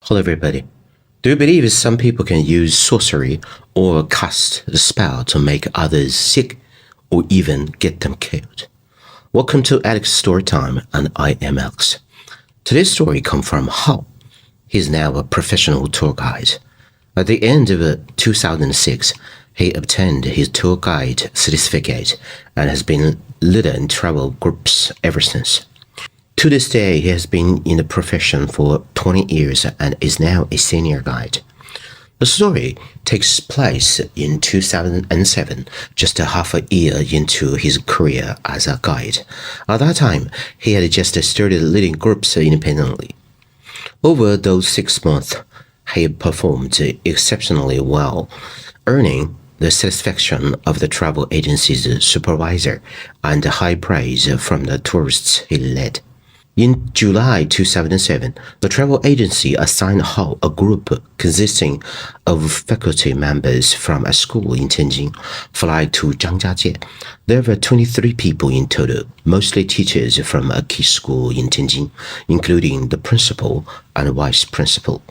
Hello everybody. Do you believe some people can use sorcery or cast a spell to make others sick or even get them killed? Welcome to Alex Storytime, and I am Alex. Today's story comes from Hao. He's now a professional tour guide. At the end of 2006, he obtained his tour guide certificate and has been leading travel groups ever since. To this day, he has been in the profession for 20 years and is now a senior guide. The story takes place in 2007, just a half a year into his career as a guide. At that time, he had just started leading groups independently. Over those 6 months, he performed exceptionally well, earning the satisfaction of the travel agency's supervisor and high praise from the tourists he led. In July 2007, the travel agency assigned Hao a group consisting of faculty members from a school in Tianjin fly to Zhangjiajie. There were 23 people in total, mostly teachers from a key school in Tianjin, including the principal and vice principal.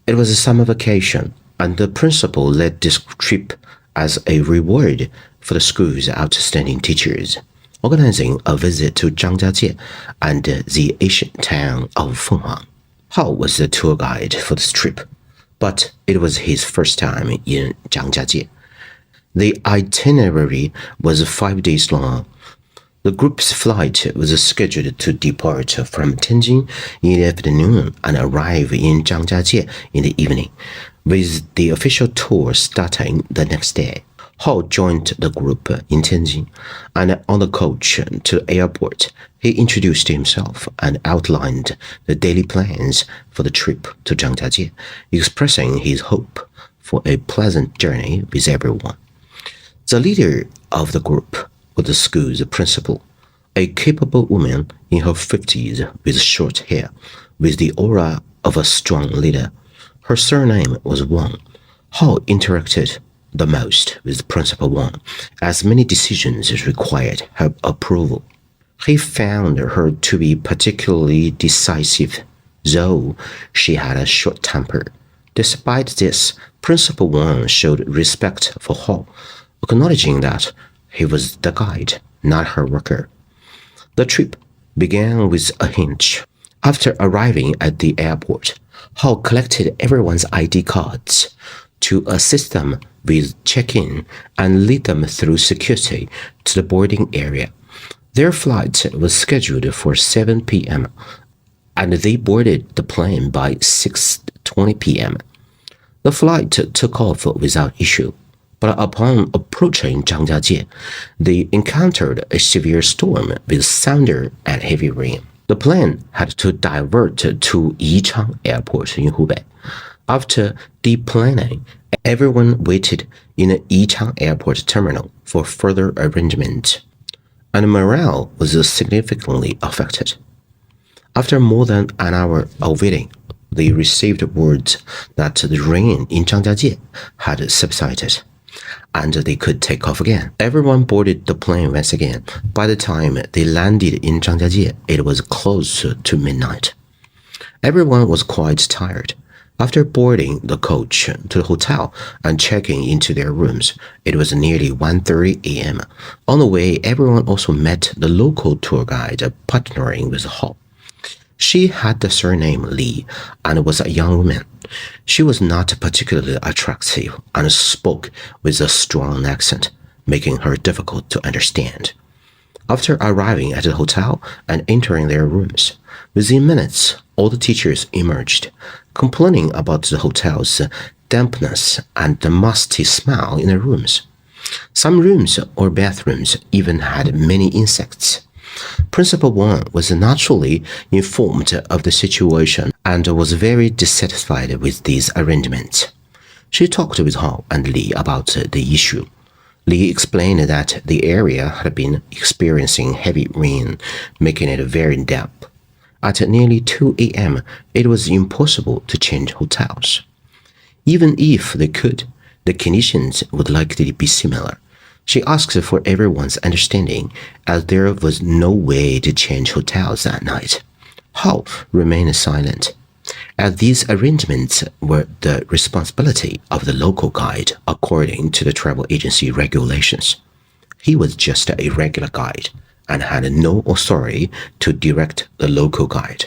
It was a summer vacation, and the principal led this trip as a reward for the school's outstanding teachers, organizing a visit to Zhangjiajie and the ancient town of Fenghuang. Hao was the tour guide for this trip, but it was his first time in Zhangjiajie. The itinerary was 5 days long. The group's flight was scheduled to depart from Tianjin in the afternoon and arrive in Zhangjiajie in the evening, with the official tour starting the next day. Hao joined the group in Tianjin, and on the coach to the airport, he introduced himself and outlined the daily plans for the trip to Zhangjiajie, expressing his hope for a pleasant journey with everyone. The leader of the group was the school's principal, a capable woman in her 50s with short hair, with the aura of a strong leader. Her surname was Wang. Hao interacted the most with Principal Wang, as many decisions required her approval. He found her to be particularly decisive, though she had a short temper. Despite this, Principal Wang showed respect for Hao, acknowledging that he was the guide, not her worker. The trip began with a hitch. After arriving at the airport, Hao collected everyone's ID cards to assist them with check-in and lead them through security to the boarding area. Their flight was scheduled for 7 p.m. and they boarded the plane by 6:20 p.m. The flight took off without issue, but upon approaching Zhangjiajie, they encountered a severe storm with thunder and heavy rain. The plane had to divert to Yichang Airport in Hubei. After deplaning, everyone waited in the Yichang Airport terminal for further arrangement, and morale was significantly affected. After more than an hour of waiting, they received word that the rain in Zhangjiajie had subsided, and they could take off again. Everyone boarded the plane once again. By the time they landed in Zhangjiajie, it was close to midnight. Everyone was quite tired. After boarding the coach to the hotel and checking into their rooms, it was nearly 1:30 a.m. On the way, everyone also met the local tour guide partnering with Hao. She had the surname Li and was a young woman. She was not particularly attractive and spoke with a strong accent, making her difficult to understand. After arriving at the hotel and entering their rooms, within minutes, all the teachers emerged, complaining about the hotel's dampness and the musty smell in the rooms. Some rooms or bathrooms even had many insects. Principal Wang was naturally informed of the situation and was very dissatisfied with these arrangements. She talked with Hao and Li about the issue. Li explained that the area had been experiencing heavy rain, making it very damp. At nearly 2 a.m., it was impossible to change hotels. Even if they could, the conditions would likely be similar. She asked for everyone's understanding, as there was no way to change hotels that night. Hao remained silent. as these arrangements were the responsibility of the local guide according to the travel agency regulations. He was just a regular guide and had no authority to direct the local guide.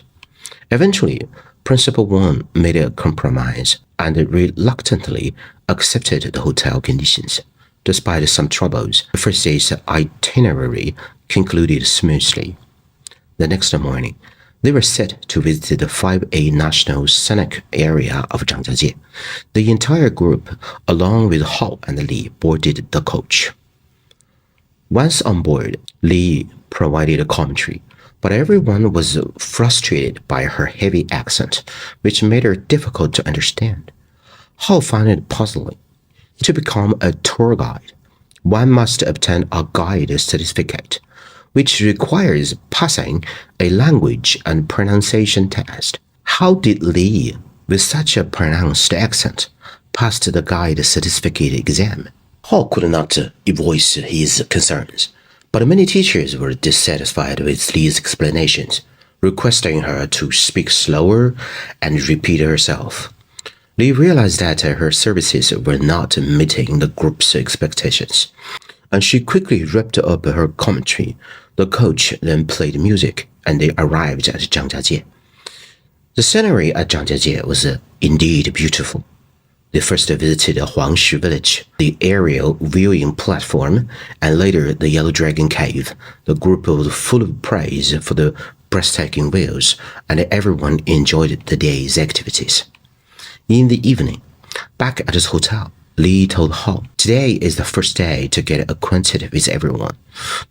Eventually, Principal Wang made a compromise and reluctantly accepted the hotel conditions. Despite some troubles, the first day's itinerary concluded smoothly. The next morning, they were set to visit the 5A National Scenic Area of Zhangjiajie. The entire group, along with Hao and Li, boarded the coach. Once on board, Li provided a commentary, but everyone was frustrated by her heavy accent, which made her difficult to understand. Hao found it puzzling. To become a tour guide, one must obtain a guide certificate, which requires passing a language and pronunciation test. How did Li, with such a pronounced accent, pass the guide certificate exam? Hao could not voice his concerns, but many teachers were dissatisfied with Li's explanations, requesting her to speak slower and repeat herself. Li realized that her services were not meeting the group's expectations, and she quickly wrapped up her commentary. The coach then played music, and they arrived at Zhangjiajie. The scenery at Zhangjiajie was indeed beautiful. They first visited Huangshi village, the aerial viewing platform, and later the Yellow Dragon Cave. The group was full of praise for the breathtaking views, and everyone enjoyed the day's activities. In the evening, back at his hotel, Li told Hao, "Today is the first day to get acquainted with everyone.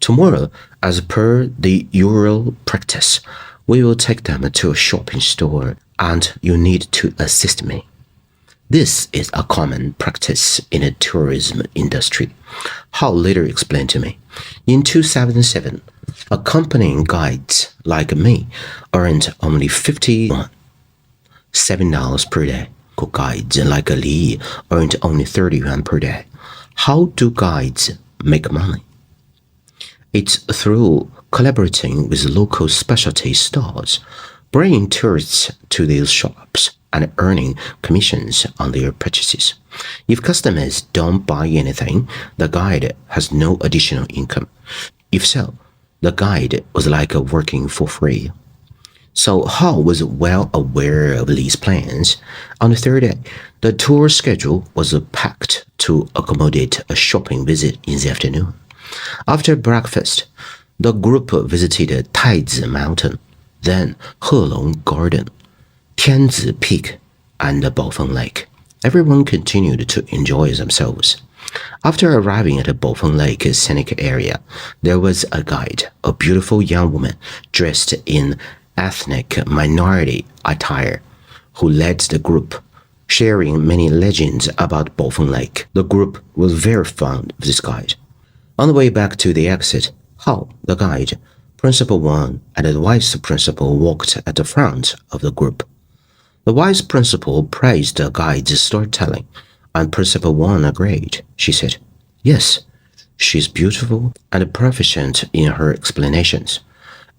Tomorrow, as per the usual practice, we will take them to a shopping store, and you need to assist me." This is a common practice in the tourism industry, Hao later explained to me. In 2007, accompanying guides like me earned only 51, $7 per day. Guides like Li earned only 30 yuan per day. How do guides make money? It's through collaborating with local specialty stores, bringing tourists to these shops, and earning commissions on their purchases. If customers don't buy anything, the guide has no additional income. If so, the guide was like working for free. So Hao was well aware of Li's plans. On the third day, the tour schedule was packed to accommodate a shopping visit in the afternoon. After breakfast, the group visited Taizi Mountain, then Helong Garden, Tianzi Peak, and Baofeng Lake. Everyone continued to enjoy themselves. After arriving at Baofeng Lake scenic area, there was a guide, a beautiful young woman dressed in ethnic minority attire, who led the group, sharing many legends about Baofeng Lake. The group was very fond of this guide. On the way back to the exit, Hao, the guide, Principal Wang, and the vice principal walked at the front of the group. The vice principal praised the guide's storytelling, and Principal Wang agreed. She said, "Yes, she's beautiful and proficient in her explanations.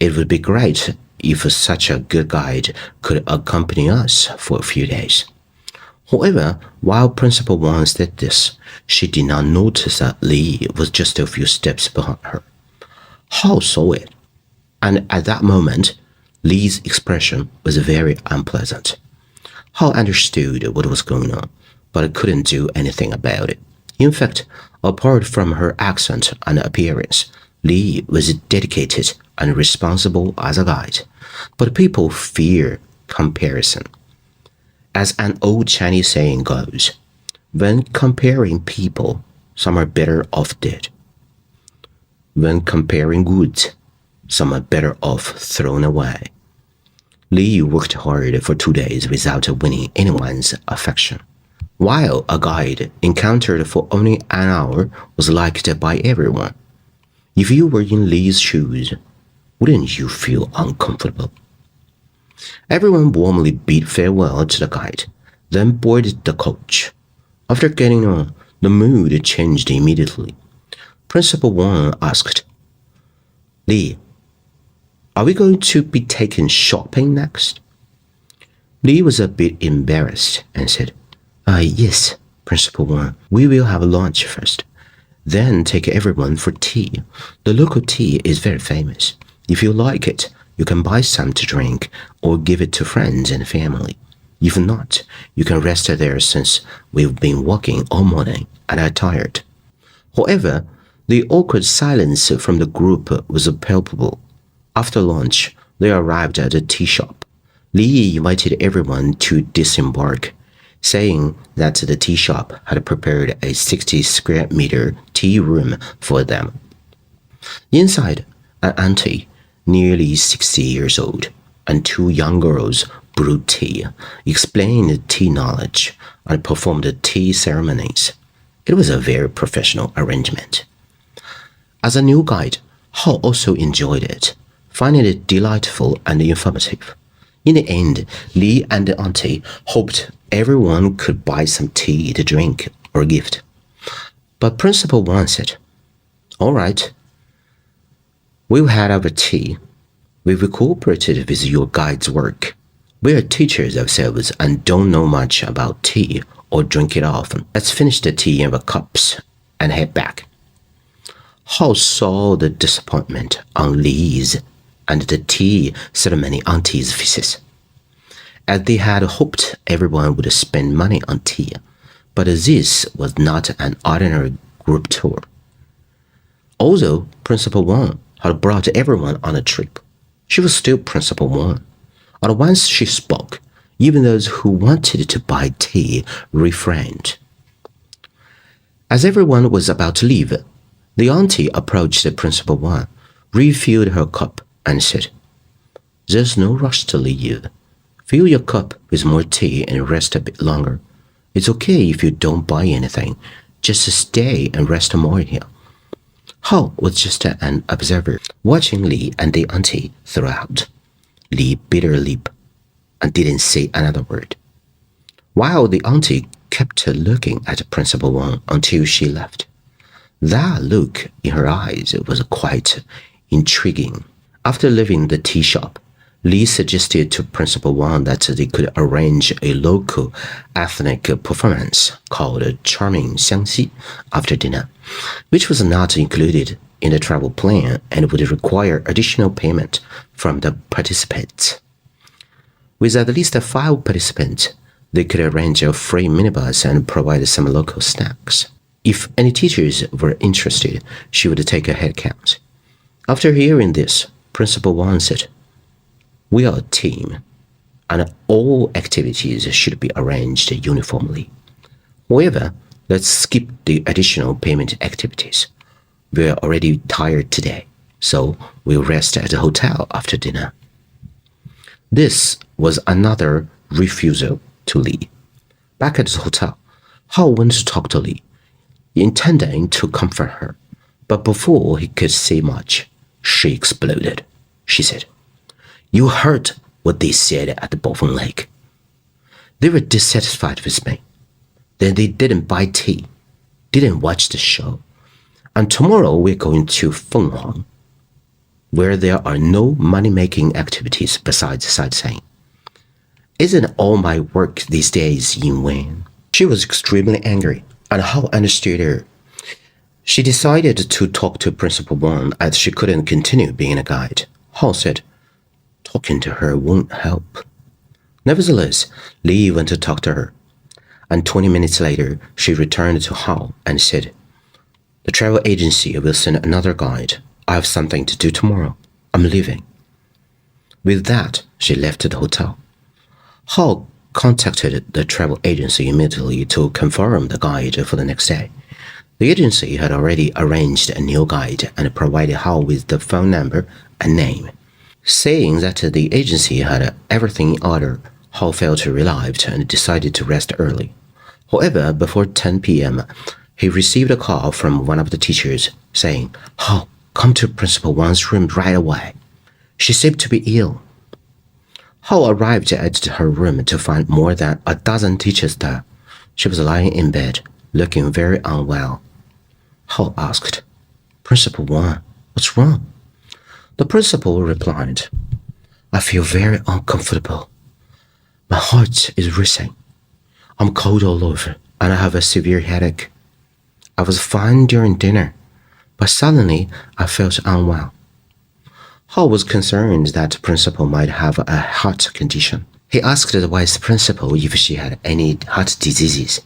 It would be great if such a good guide could accompany us for a few days." However, while Principal Wang said this, she did not notice that Li was just a few steps behind her. Hao saw it, and at that moment, Li's expression was very unpleasant. Hao understood what was going on, but couldn't do anything about it. In fact, apart from her accent and appearance, Li was dedicated and responsible as a guide, but people fear comparison. As an old Chinese saying goes, when comparing people, some are better off dead. When comparing goods, some are better off thrown away. Li worked hard for 2 days without winning anyone's affection, while a guide encountered for only an hour was liked by everyone. If you were in Li's shoes, wouldn't you feel uncomfortable? Everyone warmly bid farewell to the guide, then boarded the coach. After getting on, the mood changed immediately. Principal Wang asked, "Li, are we going to be taken shopping next?" Li was a bit embarrassed and said, Yes, Principal Wang, we will have lunch first. Then take everyone for tea. The local tea is very famous. If you like it, you can buy some to drink or give it to friends and family. If not, you can rest there since we've been walking all morning and are tired. However, the awkward silence from the group was palpable. After lunch, they arrived at a tea shop. Li invited everyone to disembark, saying that the tea shop had prepared a 60 square meter tea room for them. Inside, an auntie, nearly 60 years old, and two young girls brewed tea, explained tea knowledge, and performed tea ceremonies. It was a very professional arrangement. As a new guide, Hao also enjoyed it, finding it delightful and informative. In the end, Li and the auntie hoped everyone could buy some tea to drink or gift. But Principal Wang said, All right, we've had our tea. We've cooperated with your guide's work. We are teachers ourselves and don't know much about tea or drink it often. Let's finish the tea in our cups and head back. Hao saw the disappointment on Li's and the tea ceremony auntie's faces, as they had hoped everyone would spend money on tea, but this was not an ordinary group tour. Although Principal Wang had brought everyone on a trip, she was still Principal Wang, and once she spoke, even those who wanted to buy tea refrained. As everyone was about to leave, the auntie approached the Principal Wang, refilled her cup, and said, There's no rush to leave. Fill your cup with more tea and rest a bit longer. It's okay if you don't buy anything. Just stay and rest more here. Hao was just an observer, watching Li and the auntie throughout. Li bit her lip and didn't say another word, while the auntie kept looking at Principal Wang until she left. That look in her eyes was quite intriguing. After leaving the tea shop, Li suggested to Principal Wang that they could arrange a local ethnic performance called Charming Xiangxi after dinner, which was not included in the travel plan and would require additional payment from the participants. With at least 5 participants, they could arrange a free minibus and provide some local snacks. If any teachers were interested, she would take a head count. After hearing this, Principal Wang said, We are a team, and all activities should be arranged uniformly. However, let's skip the additional payment activities. We're already tired today, so we'll rest at the hotel after dinner. This was another refusal to Li. Back at the hotel, Hao went to talk to Li, intending to comfort her, but before he could say much, she exploded. She said, You heard what they said at the baffling lake. They were dissatisfied with me. Then they didn't buy tea, didn't watch the show. And tomorrow we're going to Fenghuang, where there are no money-making activities besides sightseeing. Isn't all my work these days in vain? She was extremely angry, and Hao understood her. She decided to talk to Principal Wang as she couldn't continue being a guide. Hao said, Talking to her won't help. Nevertheless, Li went to talk to her, and 20 minutes later, she returned to Hao and said, The travel agency will send another guide. I have something to do tomorrow. I'm leaving. With that, she left the hotel. Hao contacted the travel agency immediately to confirm the guide for the next day. The agency had already arranged a new guide and provided Hao with the phone number and name. Saying that the agency had everything in order, Hao felt relieved and decided to rest early. However, before 10 p.m., he received a call from one of the teachers saying, Hao, come to Principal Wang's room right away. She seemed to be ill. Hao arrived at her room to find more than a dozen teachers there. She was lying in bed, looking very unwell. Hao asked, Principal Wang, what's wrong? The principal replied, I feel very uncomfortable. My heart is racing. I'm cold all over, and I have a severe headache. I was fine during dinner, but suddenly I felt unwell. Hall was concerned that the principal might have a heart condition. He asked the vice principal if she had any heart diseases.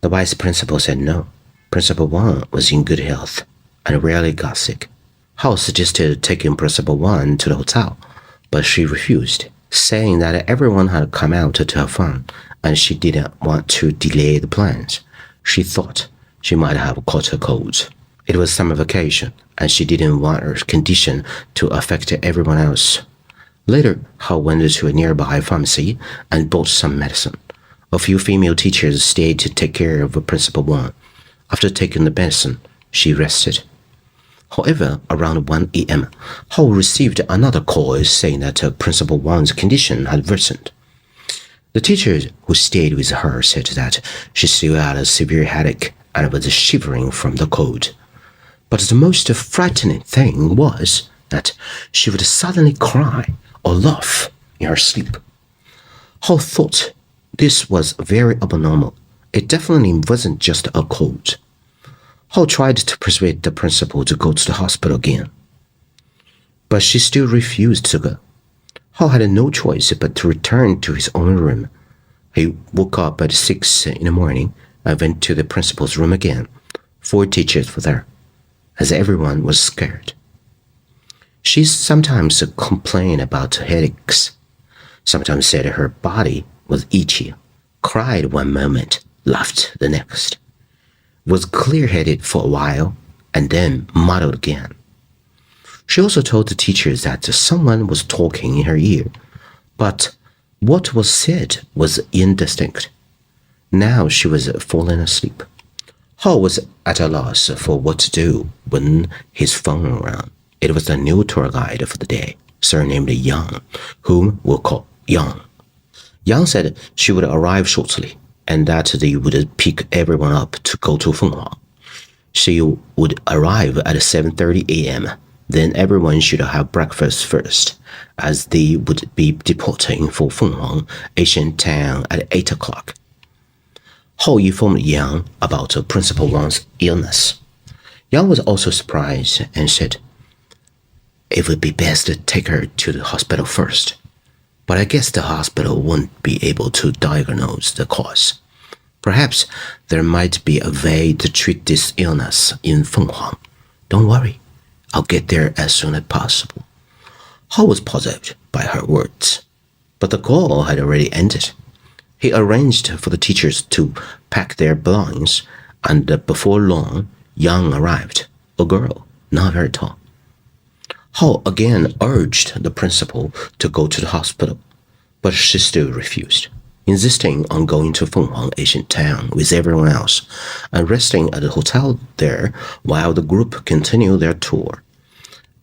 The vice principal said no. Principal Wang was in good health and rarely got sick. Hall suggested taking Principal Wang to the hotel, but she refused, saying that everyone had come out to have fun and she didn't want to delay the plans. She thought she might have caught a cold. It was summer vacation, and she didn't want her condition to affect everyone else. Later, Hao went to a nearby pharmacy and bought some medicine. A few female teachers stayed to take care of Principal Wang. After taking the medicine, she rested. However, around 1 a.m., Hao received another call saying that Principal Wang's condition had worsened. The teachers who stayed with her said that she still had a severe headache and was shivering from the cold. But the most frightening thing was that she would suddenly cry or laugh in her sleep. Hao thought this was very abnormal. It definitely wasn't just a cold. Hao tried to persuade the principal to go to the hospital again, but she still refused to go. Hao had no choice but to return to his own room. He woke up at 6 in the morning and went to the principal's room again. 4 teachers were there, as everyone was scared. She sometimes complained about headaches, sometimes said her body was itchy, cried one moment, laughed the next, was clear-headed for a while, and then muddled again. She also told the teachers that someone was talking in her ear, but what was said was indistinct. Now she was falling asleep. Hao was at a loss for what to do when his phone rang. It was the new tour guide for the day, surnamed Yang, whom we'll call Yang. Yang said she would arrive shortly and that they would pick everyone up to go to Fenghuang. She would arrive at 7:30 a.m. Then everyone should have breakfast first, as they would be departing for Fenghuang, ancient town, at 8 o'clock. Hao informed Yang about Principal Wang's illness. Yang was also surprised and said, "It would be best to take her to the hospital first, but I guess the hospital won't be able to diagnose the cause. Perhaps there might be a way to treat this illness in Fenghuang. Don't worry, I'll get there as soon as possible." Hao was puzzled by her words, but the call had already ended. He arranged for the teachers to pack their belongings, and before long, Yang arrived, a girl, not very tall. Hao again urged the principal to go to the hospital, but she still refused, insisting on going to Fenghuang ancient town with everyone else and resting at the hotel there while the group continued their tour.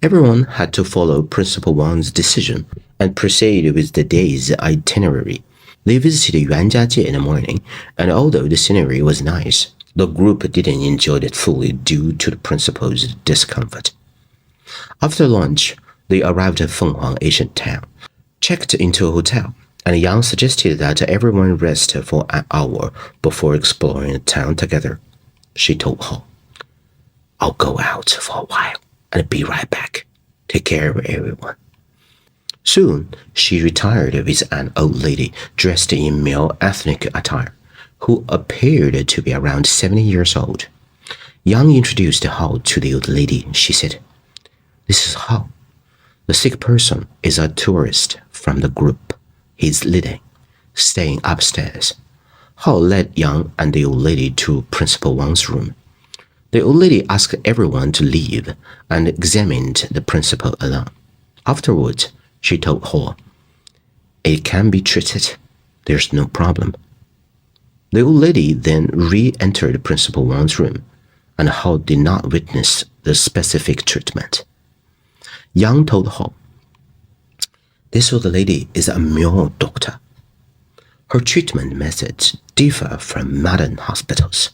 Everyone had to follow Principal Wang's decision and proceed with the day's itinerary. They visited Zhangjiajie in the morning, and although the scenery was nice, the group didn't enjoy it fully due to the principal's discomfort. After lunch, they arrived at Fenghuang ancient town, checked into a hotel, and Yang suggested that everyone rest for an hour before exploring the town together. She told Hao, "I'll go out for a while and be right back. Take care of everyone." Soon, she retired with an old lady dressed in Miao ethnic attire, who appeared to be around 70 years old. Yang introduced Hao to the old lady. She said, "This is Hao. The sick person is a tourist from the group. He's leading, staying upstairs." Hao led Yang and the old lady to Principal Wang's room. The old lady asked everyone to leave and examined the principal alone. Afterwards, she told Hao, "It can be treated. There's no problem." The old lady then re-entered Principal Wang's room, and Hao did not witness the specific treatment. Yang told Hao, "This old lady is a Miao doctor. Her treatment methods differ from modern hospitals,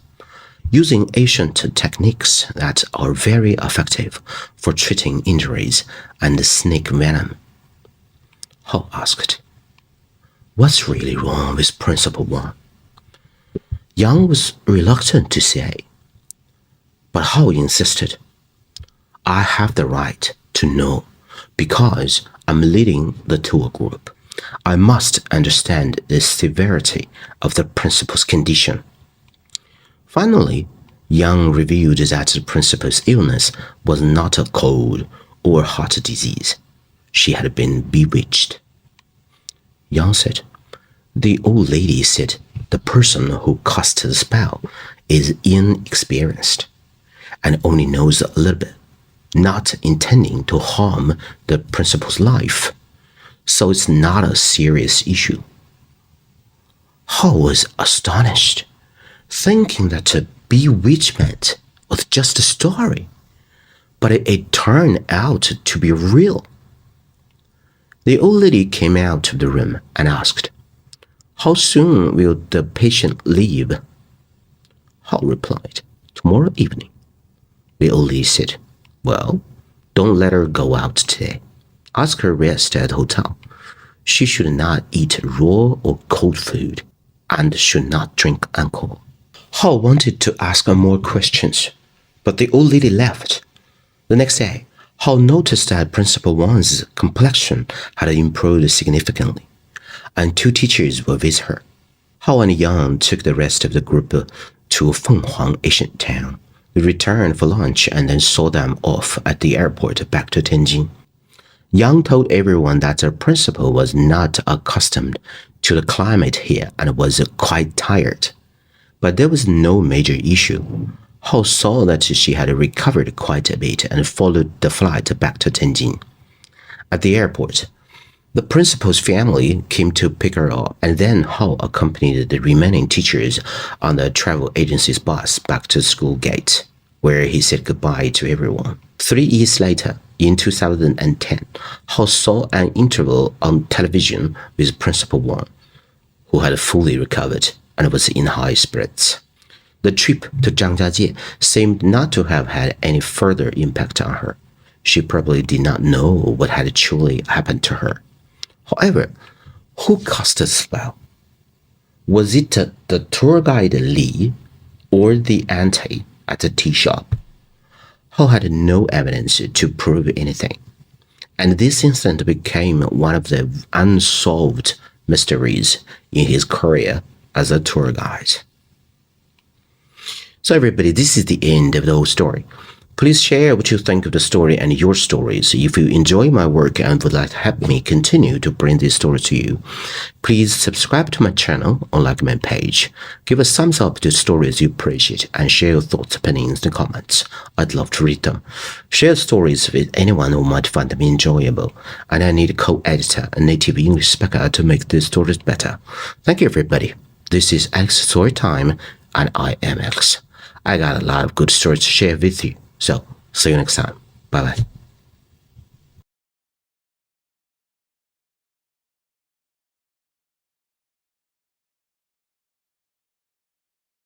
using ancient techniques that are very effective for treating injuries and snake venom." Hao asked, What's really wrong with Principal Wang? Yang was reluctant to say, but Hao insisted. I have the right to know because I'm leading the tour group. I must understand the severity of the principal's condition. Finally, Yang revealed that the principal's illness was not a cold or heart disease. She had been bewitched. Yang said, the old lady said the person who cast the spell is inexperienced and only knows a little bit, not intending to harm the principal's life. So it's not a serious issue. Hao was astonished, thinking that the bewitchment was just a story, but it turned out to be real. The old lady came out of the room and asked, how soon will the patient leave? Hao replied, tomorrow evening. The old lady said, well, don't let her go out today. Ask her rest at the hotel. She should not eat raw or cold food and should not drink alcohol. Hao wanted to ask her more questions, but the old lady left. The next day, Hao noticed that Principal Wang's complexion had improved significantly, and 2 teachers were with her. Hao and Yang took the rest of the group to Fenghuang ancient town. They returned for lunch and then saw them off at the airport back to Tianjin. Yang told everyone that the principal was not accustomed to the climate here and was quite tired. But there was no major issue. Hao saw that she had recovered quite a bit and followed the flight back to Tianjin. At the airport, the principal's family came to pick her up, and then Hao accompanied the remaining teachers on the travel agency's bus back to the school gate, where he said goodbye to everyone. 3 years later, in 2010, Hao saw an interview on television with Principal Wang, who had fully recovered and was in high spirits. The trip to Zhangjiajie seemed not to have had any further impact on her. She probably did not know what had truly happened to her. However, who cast the spell? Was it the tour guide Li or the auntie at the tea shop? Hao had no evidence to prove anything, and this incident became one of the unsolved mysteries in his career as a tour guide. So everybody, this is the end of the whole story. Please share what you think of the story and your stories. If you enjoy my work and would like to help me continue to bring this story to you, please subscribe to my channel or like my page. Give a thumbs up to stories you appreciate and share your thoughts, opinions, and comments. I'd love to read them. Share stories with anyone who might find them enjoyable. And I need a co-editor, a native English speaker to make these stories better. Thank you, everybody. This is Alex's Story Time, and I am Alex. I got a lot of good stories to share with you. So, see you next time. Bye-bye.